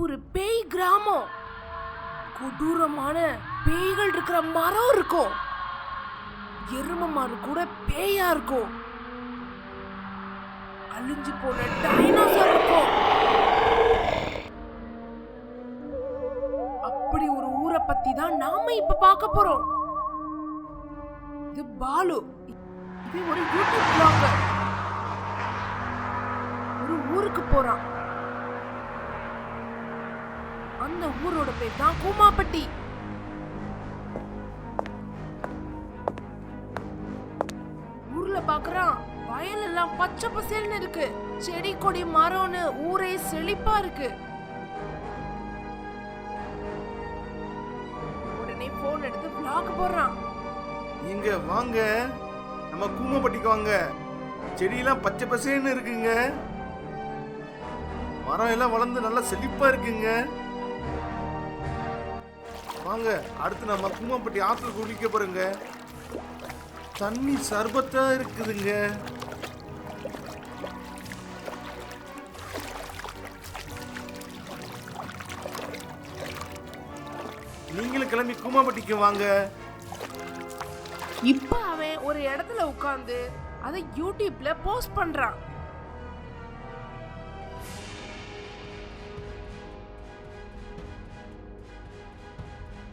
ஒரு பேய் கிராமம். கொடூரமான பேய்கள் இருக்கிற மரம் இருக்கும். எரும மாடு கூட பேயா இருக்கும். அழிஞ்சு போன டைனோசர் இருக்கும். அப்படி ஒரு ஊரை பத்தி தான் நாம இப்ப பார்க்க போறோம். இது பாலு. இது ஒரு யூடியூப் பிளாகர். ஒரு ஊருக்கு போறான். அந்த ஊரோட பேர் தான் கூமாப்பட்டி. ஊர்ல பாக்குறான், வயல் எல்லாம் பச்சை பசேல்னு இருக்கு. செடி கொடி மரம்னு ஊரே செழிப்பா இருக்கு. உடனே போன் எடுத்து vlog போடுறான். இங்க வாங்க, நம்ம கூமாப்பட்டிக்கு வாங்க. செடியெல்லாம் பச்சை பசேன்னு இருக்குங்க. மரம் எல்லாம் வளர்ந்து நல்லா செழிப்பா இருக்குங்க. வாங்க, அடுத்து நம்ம கூமாப்பட்டி ஆத்துல குளிக்க போறோங்க. தண்ணி சர்பத்தா இருக்குதுங்க. நீங்களும் கிளம்பி கூமாப்பட்டிக்கு வாங்க. இப்ப அவன் ஒரு இடத்துல உட்கார்ந்து அதை யூடியூப்ல போஸ்ட் பண்றான்.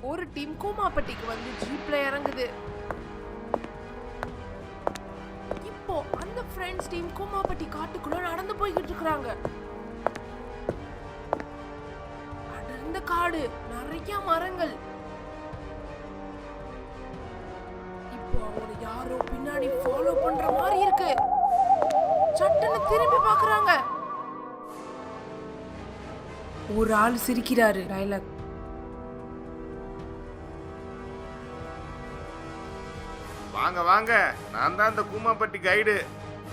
ஒரு டீம் கூமாப்பட்டிக்கு வந்து ஜீப்ல இறங்குது. இப்போ அந்த ஃப்ரெண்ட்ஸ் டீம் கூமாப்பட்டி காட்டுக்குள்ள நடந்து போய்கிட்டு இருக்காங்க. அடர்ந்த காடு, நிறைய மரங்கள். இப்போ அவங்க யாரோ பின்னாடி ஃபாலோ பண்ற மாதிரி இருக்கு. சட்டுன்னு திரும்பி பார்க்கறாங்க. ஒரு ஆள் சிரிக்கிறாரு. டயலாக்: வாங்க வாங்க, நான் தான் இந்த கூமாப்பட்டி கைடு.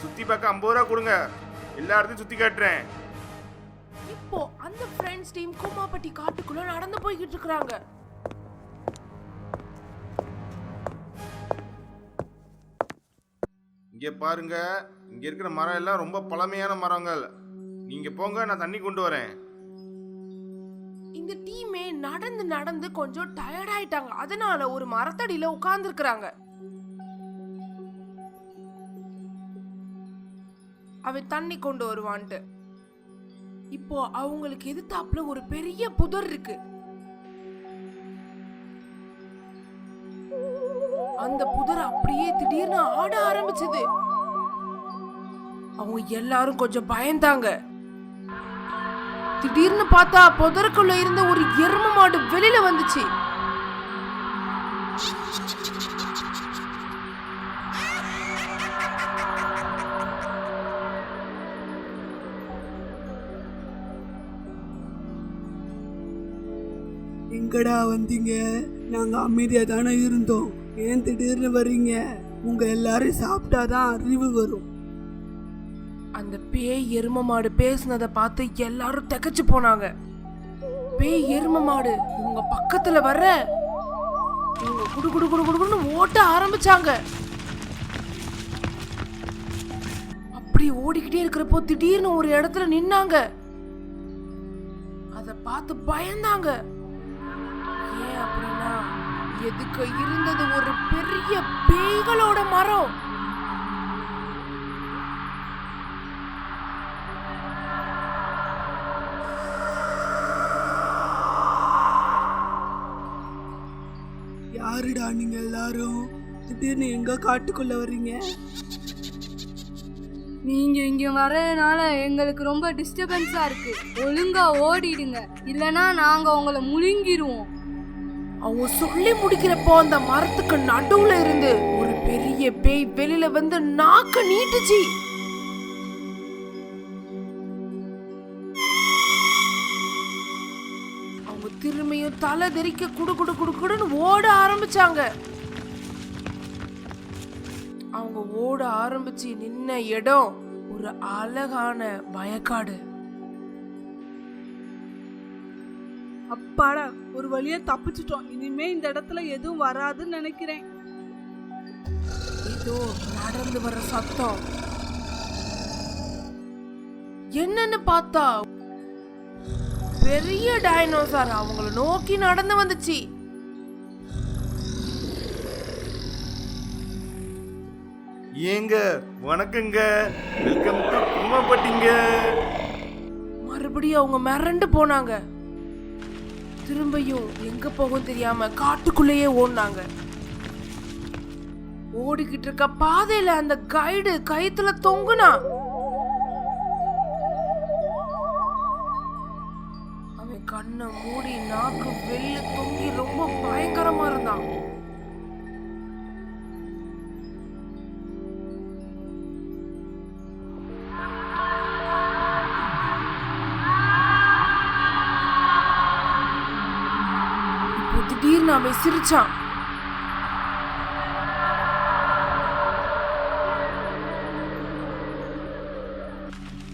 சுத்தி பார்க்க 50 ரூபா கொடுங்க, எல்லா இடத்தையும் சுத்தி காட்டுறேன். இப்போ அந்த ஃப்ரெண்ட்ஸ் டீம் கூமாப்பட்டி காட்டுக்குள்ள நடந்து போய்கிட்டு இருக்காங்க. இங்க பாருங்க, இங்க இருக்கிற மரம் எல்லாம் ரொம்ப பழமையான மரங்கள். நீங்க போங்க, நான் தண்ணி கொண்டு வரேன். இந்த டீமே நடந்து நடந்து கொஞ்சம் டயர்ட் ஆயிட்டாங்க. அதனால ஒரு மரத்தடியில உட்கார்ந்து இருக்காங்க. அவன் தண்ணி கொண்டு வருவான்ட்டு. இப்போ அவங்களுக்கு எதிர்த்தாப்புல ஒரு பெரிய புதர் இருக்கு. அந்த புதர் அப்படியே திடீர்னு ஆட ஆரம்பிச்சது. அவங்க எல்லாரும் கொஞ்சம் பயந்தாங்க. திடீர்னு பார்த்தா புதருக்குள்ள இருந்த ஒரு எரும மாடு வெளியில வந்துச்சு. எங்கடா வந்தீங்க? நாங்க அமைதியா தானே இருந்தோம். ஏன் திடீர்னு வர்றீங்க? உங்க எல்லாரும் சாப்பிட்டாதான் அறிவு வரும். அந்த பேய் எரும மாடு பேசுனதை பார்த்து எல்லாரும் திகைச்சு போனாங்க. பேய் எரும மாடு இவங்க பக்கத்துல வர்ற இவங்க குடு குடு குடு குடுன்னு ஓட்ட ஆரம்பிச்சாங்க. அப்படி ஓடிக்கிட்டே இருக்கிறப்போ திடீர்னு ஒரு இடத்துல நின்னாங்க. அத பார்த்து பயந்தாங்க. ஏன் அப்படின்னா, எதுக்கு இருந்தது ஒரு பெரிய பேய்களோட மரம். யாருடா நீங்க எல்லாரும்? திடீர்னு எங்க காட்டுக்குள்ள வர்றீங்க? நீங்க இங்க வர்றதுனால எங்களுக்கு ரொம்ப டிஸ்டர்பன்ஸா இருக்கு. ஒழுங்கா ஓடிடுங்க, இல்லனா நாங்க உங்களை முழுங்கிடுவோம். அவங்க சொல்லி முடிக்கிறப்போ அந்த மரத்துக்கு நடுவுல இருந்து ஒரு பெரிய பேய் வெளியில வந்து நாக்க நீட்டுச்சு. அவங்க திரும்பியும் தலை தெறிக்க குடு குடு குடு குடுன்னு ஓட ஆரம்பிச்சாங்க. அவங்க ஓட ஆரம்பிச்சு நின்ன இடம் ஒரு அழகான வயக்காடு. அப்பாடா, ஒரு வழியா தப்பிச்சிட்டோம். இனிமே இந்த இடத்துல எதுவும் வராதுன்னு நினைக்கிறேன். ஏதோ நடந்து வர சத்தம். என்னன்னு பார்த்தா பெரிய டைனோசர் அவங்கள நோக்கி நடந்து வந்துச்சு. ஏங்க வணக்கங்க, வெல்கம் டு கூமாப்பட்டிங்க. மறுபடியும் அவங்க மிரண்டு போனாங்க. திரும்பியும் எங்க போகும் தெரியாம காட்டுக்குள்ளேயே ஓடினாங்க. ஓடிக்கிட்டு இருக்க பாதையில அந்த கைடு கயித்துல தொங்குனா. அவன் கண்ணை மூடி நாக்கு வெளில தொங்கி ரொம்ப பயங்கரமா இருந்தான். திடீர்னு அவன் சிரிச்சான்.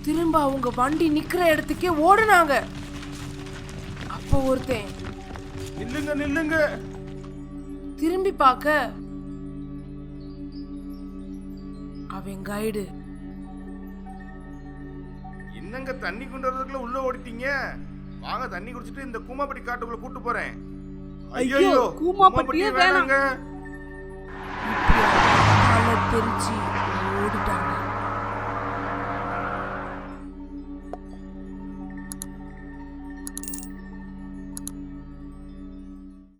திரும்ப அவங்க வண்டி நிக்கிற இடத்துக்கே ஓடுனாங்க. அப்ப ஒருத்தன் நில்லுங்க நில்லுங்க. திரும்பி பார்க்க அவன் கைடு. என்னங்க தண்ணி கொண்டு வரதுக்குள்ள உள்ள ஓடிட்டீங்க? வாங்க தண்ணி குடிச்சிட்டு இந்த கூமாப்பட்டி காட்டுக்குள்ள கூட்டு போறேன். ஐயோ, கூமாப்பட்டியே வேணாங்க. தலை தெரிச்சு